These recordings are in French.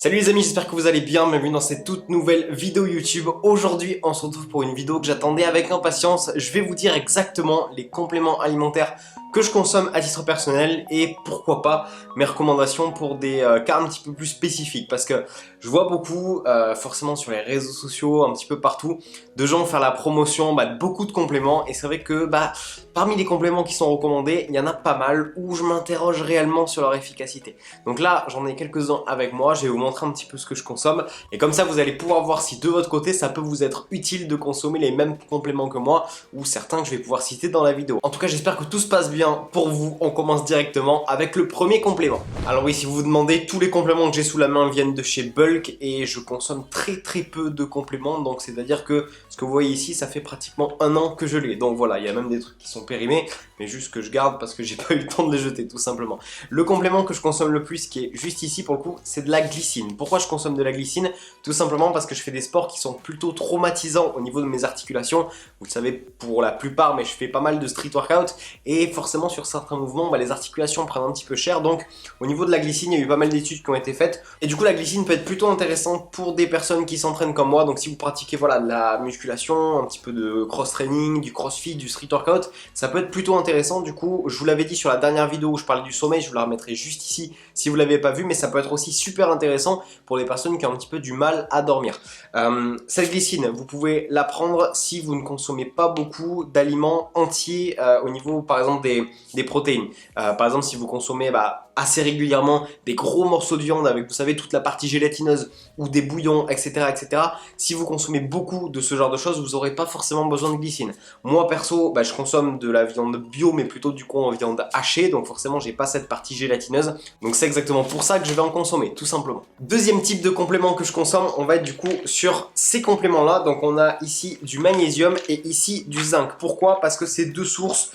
Salut les amis, j'espère que vous allez bien, bienvenue dans cette toute nouvelle vidéo YouTube. Aujourd'hui, on se retrouve pour une vidéo que j'attendais avec impatience. Je vais vous dire exactement les compléments alimentaires que je consomme à titre personnel et pourquoi pas mes recommandations pour des cas un petit peu plus spécifiques. Parce que je vois beaucoup, forcément sur les réseaux sociaux, un petit peu partout, de gens faire la promotion de beaucoup de compléments. Et c'est vrai que parmi les compléments qui sont recommandés, il y en a pas mal où je m'interroge réellement sur leur efficacité. Donc là, j'en ai quelques-uns avec moi, je vais vous montrer un petit peu ce que je consomme. Et comme ça, vous allez pouvoir voir si de votre côté, ça peut vous être utile de consommer les mêmes compléments que moi, ou certains que je vais pouvoir citer dans la vidéo. En tout cas, j'espère que tout se passe bien pour vous. On commence directement avec le premier complément. Alors oui, si vous vous demandez, tous les compléments que j'ai sous la main viennent de chez Bulk et je consomme très peu de compléments. Donc c'est-à-dire que ce que vous voyez ici, ça fait pratiquement un an que je l'ai. Donc voilà, il y a même des trucs qui sont périmés, mais juste que je garde parce que j'ai pas eu le temps de les jeter tout simplement. Le complément que je consomme le plus, qui est juste ici pour le coup, c'est de la glycine. Pourquoi je consomme de la glycine? Tout simplement parce que je fais des sports qui sont plutôt traumatisants au niveau de mes articulations. Vous le savez pour la plupart, mais je fais pas mal de street workout et forcément sur certains mouvements, les articulations prennent un petit peu cher. Donc au niveau de la glycine, il y a eu pas mal d'études qui ont été faites. Et du coup, la glycine peut être plutôt intéressante pour des personnes qui s'entraînent comme moi. Donc si vous pratiquez voilà, de la musculation, un petit peu de cross-training, du crossfit, du street workout, ça peut être plutôt intéressant. Du coup, je vous l'avais dit sur la dernière vidéo où je parlais du sommeil, je vous la remettrai juste ici si vous ne l'avez pas vu, mais ça peut être aussi super intéressant pour les personnes qui ont un petit peu du mal à dormir. Cette glycine, vous pouvez la prendre si vous ne consommez pas beaucoup d'aliments entiers au niveau par exemple des protéines. Par exemple, si vous consommez assez régulièrement des gros morceaux de viande avec, vous savez, toute la partie gélatineuse ou des bouillons, etc. Si vous consommez beaucoup de ce genre de choses, vous n'aurez pas forcément besoin de glycine. Moi, perso, je consomme de la viande bio, mais plutôt du coup en viande hachée, donc forcément, j'ai pas cette partie gélatineuse. Donc c'est exactement pour ça que je vais en consommer, tout simplement. Deuxième type de complément que je consomme, on va être du coup sur ces compléments-là. Donc on a ici du magnésium et ici du zinc. Pourquoi? Parce que c'est deux sources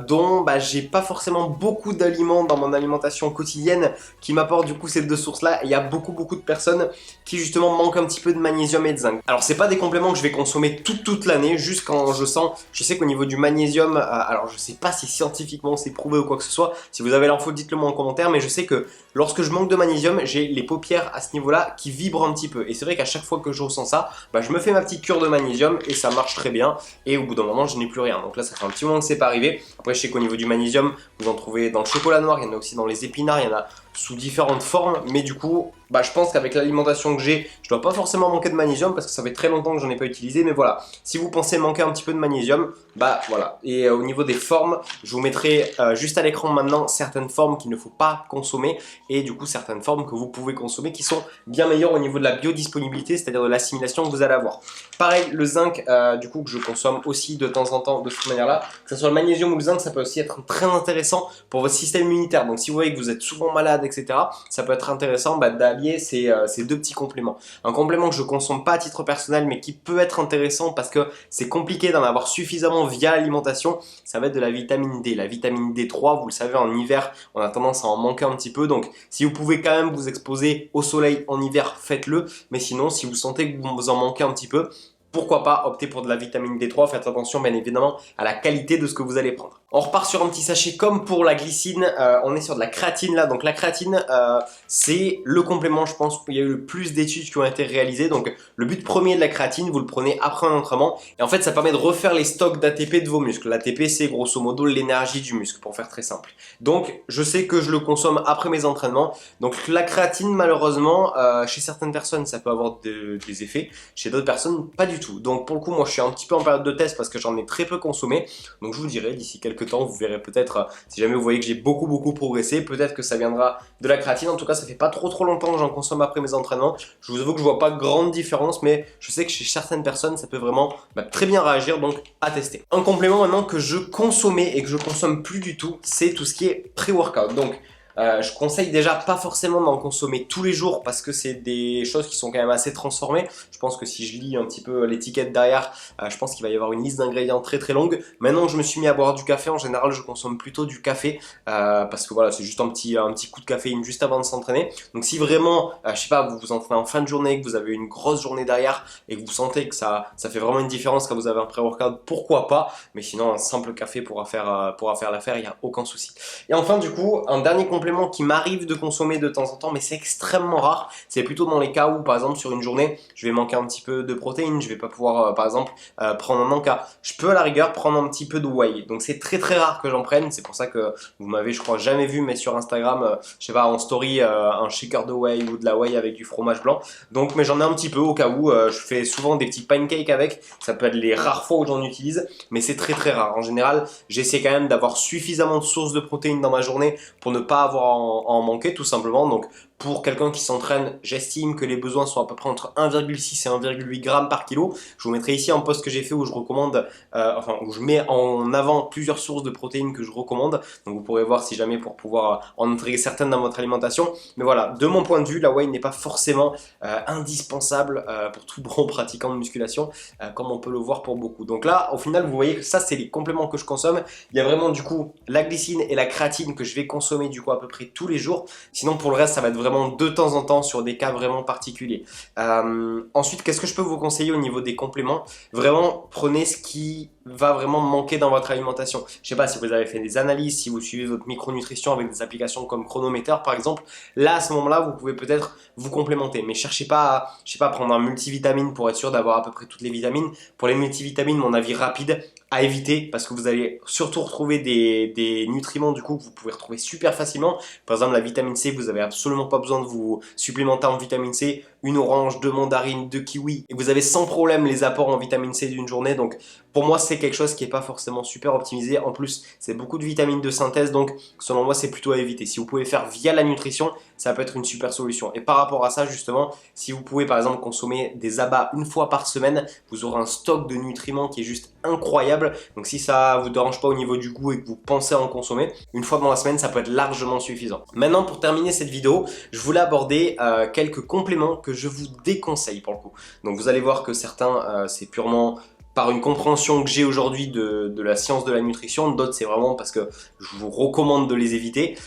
dont j'ai pas forcément beaucoup d'aliments dans mon alimentation quotidienne qui m'apportent du coup ces deux sources là, et il y a beaucoup de personnes qui justement manquent un petit peu de magnésium et de zinc. Alors c'est pas des compléments que je vais consommer toute l'année, juste quand je sais qu'au niveau du magnésium, alors je sais pas si scientifiquement c'est prouvé ou quoi que ce soit, si vous avez l'info dites-le moi en commentaire, mais je sais que lorsque je manque de magnésium, j'ai les paupières à ce niveau là qui vibrent un petit peu, et c'est vrai qu'à chaque fois que je ressens ça, je me fais ma petite cure de magnésium et ça marche très bien, et au bout d'un moment je n'ai plus rien. Donc là ça fait un petit moment que c'est pas arrivé. Après, je sais qu'au niveau du magnésium, vous en trouvez dans le chocolat noir, il y en a aussi dans les épinards, il y en a sous différentes formes, mais du coup, je pense qu'avec l'alimentation que j'ai, je dois pas forcément manquer de magnésium parce que ça fait très longtemps que j'en ai pas utilisé, mais voilà, si vous pensez manquer un petit peu de magnésium, voilà. Et au niveau des formes, je vous mettrai juste à l'écran maintenant certaines formes qu'il ne faut pas consommer et du coup certaines formes que vous pouvez consommer qui sont bien meilleures au niveau de la biodisponibilité, c'est-à-dire de l'assimilation que vous allez avoir. Pareil, le zinc, du coup, que je consomme aussi de temps en temps de cette manière-là, que ce soit le magnésium ou le zinc, ça peut aussi être très intéressant pour votre système immunitaire. Donc si vous voyez que vous êtes souvent malade, etc., ça peut être intéressant d'allier ces deux petits compléments. Un complément que je consomme pas à titre personnel, mais qui peut être intéressant parce que c'est compliqué d'en avoir suffisamment via l'alimentation, ça va être de la vitamine D. La vitamine D3, vous le savez, en hiver, on a tendance à en manquer un petit peu. Donc si vous pouvez quand même vous exposer au soleil en hiver, faites-le. Mais sinon, si vous sentez que vous en manquez un petit peu, pourquoi pas opter pour de la vitamine D3, faites attention bien évidemment à la qualité de ce que vous allez prendre. On repart sur un petit sachet comme pour la glycine, on est sur de la créatine là, donc la créatine c'est le complément je pense où il y a eu le plus d'études qui ont été réalisées, donc le but premier de la créatine, vous le prenez après un entraînement et en fait ça permet de refaire les stocks d'ATP de vos muscles. L'ATP c'est grosso modo l'énergie du muscle pour faire très simple. Donc je sais que je le consomme après mes entraînements, donc la créatine malheureusement chez certaines personnes ça peut avoir des effets, chez d'autres personnes pas du tout. Donc pour le coup moi je suis un petit peu en période de test parce que j'en ai très peu consommé, donc je vous dirai d'ici quelques temps, vous verrez peut-être si jamais vous voyez que j'ai beaucoup progressé, peut-être que ça viendra de la créatine. En tout cas ça fait pas trop longtemps que j'en consomme après mes entraînements, je vous avoue que je vois pas grande différence, mais je sais que chez certaines personnes ça peut vraiment très bien réagir, donc à tester. Un complément maintenant que je consommais et que je consomme plus du tout, c'est tout ce qui est pré-workout. Donc je conseille déjà pas forcément d'en consommer tous les jours parce que c'est des choses qui sont quand même assez transformées. Je pense que si je lis un petit peu l'étiquette derrière, je pense qu'il va y avoir une liste d'ingrédients très longue. Maintenant que je me suis mis à boire du café, en général je consomme plutôt du café parce que voilà, c'est juste un petit coup de caféine juste avant de s'entraîner. Donc si vraiment, je sais pas, vous vous entraînez en fin de journée, que vous avez une grosse journée derrière et que vous sentez que ça fait vraiment une différence quand vous avez un pré-workout, pourquoi pas. Mais sinon un simple café pourra faire l'affaire, il n'y a aucun souci. Et enfin du coup, un dernier complément complément qui m'arrive de consommer de temps en temps, mais c'est extrêmement rare. C'est plutôt dans les cas où, par exemple, sur une journée, je vais manquer un petit peu de protéines, je vais pas pouvoir, par exemple, prendre un encas. Je peux à la rigueur prendre un petit peu de whey. Donc c'est très très rare que j'en prenne. C'est pour ça que vous m'avez, je crois, jamais vu, mais sur Instagram, je sais pas, en story, un shaker de whey ou de la whey avec du fromage blanc. Donc, mais j'en ai un petit peu au cas où. Je fais souvent des petits pancakes avec. Ça peut être les rares fois où j'en utilise, mais c'est très très rare. En général, j'essaie quand même d'avoir suffisamment de sources de protéines dans ma journée pour ne pas avoir à en manquer tout simplement. Donc pour quelqu'un qui s'entraîne, j'estime que les besoins sont à peu près entre 1,6 et 1,8 grammes par kilo. Je vous mettrai ici un post que j'ai fait où je recommande, où je mets en avant plusieurs sources de protéines que je recommande. Donc vous pourrez voir si jamais pour pouvoir en intégrer certaines dans votre alimentation. Mais voilà, de mon point de vue, la whey n'est pas forcément indispensable pour tout bon pratiquant de musculation, comme on peut le voir pour beaucoup. Donc là, au final, vous voyez que ça, c'est les compléments que je consomme. Il y a vraiment du coup la glycine et la créatine que je vais consommer du coup à peu près tous les jours. Sinon, pour le reste, ça va être vraiment de temps en temps sur des cas vraiment particuliers. Ensuite, qu'est-ce que je peux vous conseiller au niveau des compléments? Vraiment, prenez ce qui va vraiment manquer dans votre alimentation. Je sais pas si vous avez fait des analyses, si vous suivez votre micronutrition avec des applications comme Chronometer par exemple, là à ce moment-là vous pouvez peut-être vous complémenter, mais cherchez pas à, je sais pas, prendre un multivitamine pour être sûr d'avoir à peu près toutes les vitamines. Pour les multivitamines, mon avis rapide, à éviter parce que vous allez surtout retrouver des nutriments du coup que vous pouvez retrouver super facilement. Par exemple la vitamine C, vous avez absolument pas besoin de vous supplémenter en vitamine C, une orange, deux mandarines, deux kiwis et vous avez sans problème les apports en vitamine C d'une journée. Donc pour moi c'est quelque chose qui n'est pas forcément super optimisé. En plus c'est beaucoup de vitamines de synthèse, donc selon moi c'est plutôt à éviter. Si vous pouvez faire via la nutrition, ça peut être une super solution. Et par rapport à ça justement, si vous pouvez par exemple consommer des abats une fois par semaine, vous aurez un stock de nutriments qui est juste incroyable. Donc si ça vous dérange pas au niveau du goût et que vous pensez en consommer, une fois dans la semaine ça peut être largement suffisant. Maintenant pour terminer cette vidéo, je voulais aborder quelques compléments que je vous déconseille pour le coup. Donc vous allez voir que certains c'est purement par une compréhension que j'ai aujourd'hui de la science de la nutrition, d'autres c'est vraiment parce que je vous recommande de les éviter.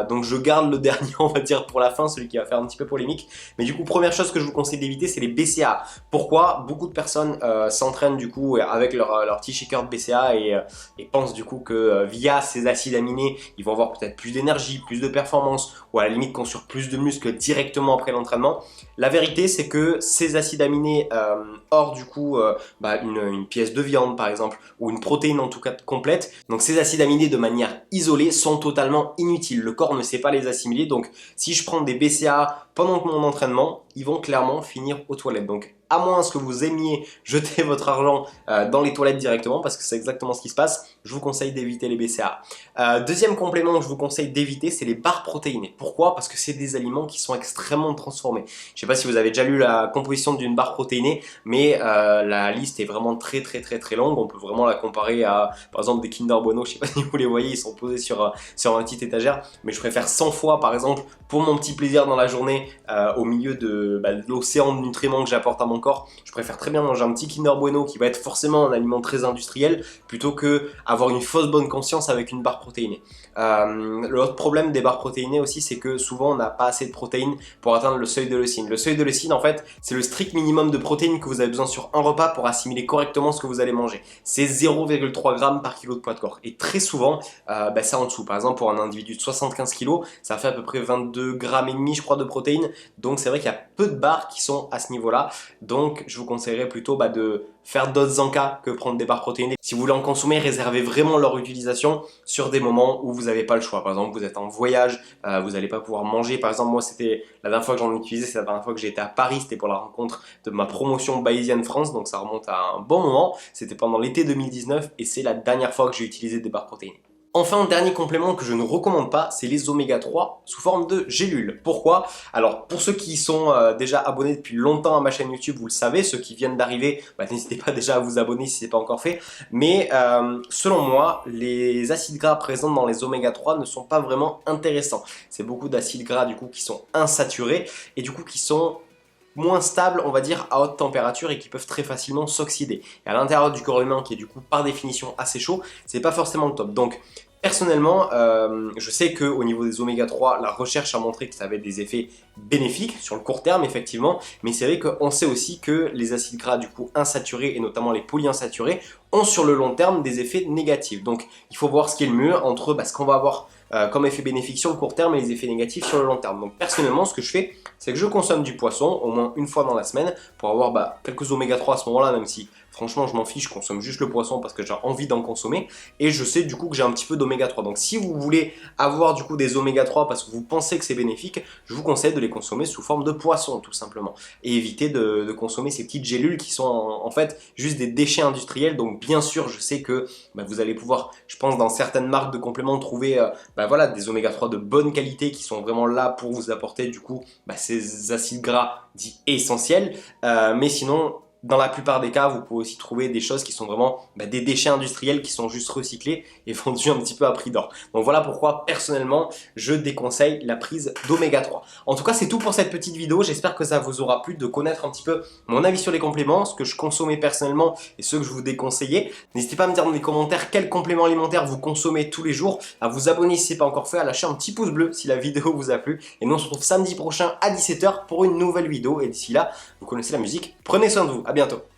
Donc je garde le dernier on va dire pour la fin, celui qui va faire un petit peu polémique. Mais du coup première chose que je vous conseille d'éviter c'est les BCAA. Pourquoi? Beaucoup de personnes s'entraînent du coup avec leur petit shaker de BCAA et pensent du coup que via ces acides aminés ils vont avoir peut-être plus d'énergie, plus de performance ou à la limite construire plus de muscles directement après l'entraînement. La vérité c'est que ces acides aminés hors du coup une pièce de viande par exemple ou une protéine en tout cas complète, donc ces acides aminés de manière isolée sont totalement inutiles. Le corps ne sait pas les assimiler, donc si je prends des BCAA pendant mon entraînement, ils vont clairement finir aux toilettes. Donc à moins que vous aimiez jeter votre argent dans les toilettes directement, parce que c'est exactement ce qui se passe, je vous conseille d'éviter les BCAA. Deuxième complément que je vous conseille d'éviter, c'est les barres protéinées. Pourquoi? Parce que c'est des aliments qui sont extrêmement transformés. Je ne sais pas si vous avez déjà lu la composition d'une barre protéinée, mais la liste est vraiment très longue. On peut vraiment la comparer à, par exemple, des Kinder Bueno. Je ne sais pas si vous les voyez, ils sont posés sur une petite étagère, mais je préfère 100 fois, par exemple, pour mon petit plaisir dans la journée, au milieu de l'océan de nutriments que j'apporte à mon corps, je préfère très bien manger un petit Kinder Bueno qui va être forcément un aliment très industriel plutôt que avoir une fausse bonne conscience avec une barre protéinée. L'autre problème des barres protéinées aussi, c'est que souvent on n'a pas assez de protéines pour atteindre le seuil de leucine. Le seuil de leucine en fait, c'est le strict minimum de protéines que vous avez besoin sur un repas pour assimiler correctement ce que vous allez manger. C'est 0,3 g par kilo de poids de corps. Et très souvent, c'est en dessous. Par exemple, pour un individu de 75 kg, ça fait à peu près 22 grammes et demi, je crois, de protéines. Donc c'est vrai qu'il y a peu de barres qui sont à ce niveau-là. Donc je vous conseillerais plutôt de faire d'autres encas que prendre des barres protéinées. Si vous voulez en consommer, réservez vraiment leur utilisation sur des moments où vous n'avez pas le choix. Par exemple, vous êtes en voyage, vous n'allez pas pouvoir manger. Par exemple, moi, c'était la dernière fois que j'en ai utilisé, c'est la dernière fois que j'ai été à Paris. C'était pour la rencontre de ma promotion Bayesian France, donc ça remonte à un bon moment. C'était pendant l'été 2019 et c'est la dernière fois que j'ai utilisé des barres protéinées. Enfin, dernier complément que je ne recommande pas, c'est les oméga 3 sous forme de gélules. Pourquoi? Alors, pour ceux qui sont déjà abonnés depuis longtemps à ma chaîne YouTube, vous le savez, ceux qui viennent d'arriver, n'hésitez pas déjà à vous abonner si ce n'est pas encore fait. Mais selon moi, les acides gras présents dans les oméga 3 ne sont pas vraiment intéressants. C'est beaucoup d'acides gras du coup qui sont insaturés et du coup qui sont moins stables, on va dire, à haute température et qui peuvent très facilement s'oxyder. Et à l'intérieur du corps humain, qui est du coup par définition assez chaud, c'est pas forcément le top. Donc, personnellement, je sais qu'au niveau des oméga 3, la recherche a montré que ça avait des effets bénéfiques sur le court terme, effectivement, mais c'est vrai qu'on sait aussi que les acides gras du coup insaturés et notamment les polyinsaturés ont sur le long terme des effets négatifs. Donc, il faut voir ce qui est le mieux entre ce qu'on va avoir comme effet bénéfique sur le court terme et les effets négatifs sur le long terme. Donc personnellement, ce que je fais, c'est que je consomme du poisson au moins une fois dans la semaine pour avoir quelques oméga 3 à ce moment-là, même si franchement je m'en fiche, je consomme juste le poisson parce que j'ai envie d'en consommer et je sais du coup que j'ai un petit peu d'oméga 3. Donc si vous voulez avoir du coup des oméga 3 parce que vous pensez que c'est bénéfique, je vous conseille de les consommer sous forme de poisson tout simplement et éviter de consommer ces petites gélules qui sont en fait juste des déchets industriels. Donc bien sûr, je sais que vous allez pouvoir, je pense dans certaines marques de compléments, trouver voilà, des oméga 3 de bonne qualité qui sont vraiment là pour vous apporter du coup ces acides gras dits essentiels, mais sinon dans la plupart des cas, vous pouvez aussi trouver des choses qui sont vraiment des déchets industriels qui sont juste recyclés et vendus un petit peu à prix d'or. Donc voilà pourquoi personnellement je déconseille la prise d'oméga 3. En tout cas, c'est tout pour cette petite vidéo. J'espère que ça vous aura plu de connaître un petit peu mon avis sur les compléments, ce que je consommais personnellement et ce que je vous déconseillais. N'hésitez pas à me dire dans les commentaires quels compléments alimentaires vous consommez tous les jours, à vous abonner si ce n'est pas encore fait, à lâcher un petit pouce bleu si la vidéo vous a plu. Et nous on se retrouve samedi prochain à 17 h pour une nouvelle vidéo. Et d'ici là, vous connaissez la musique. Prenez soin de vous. À bientôt.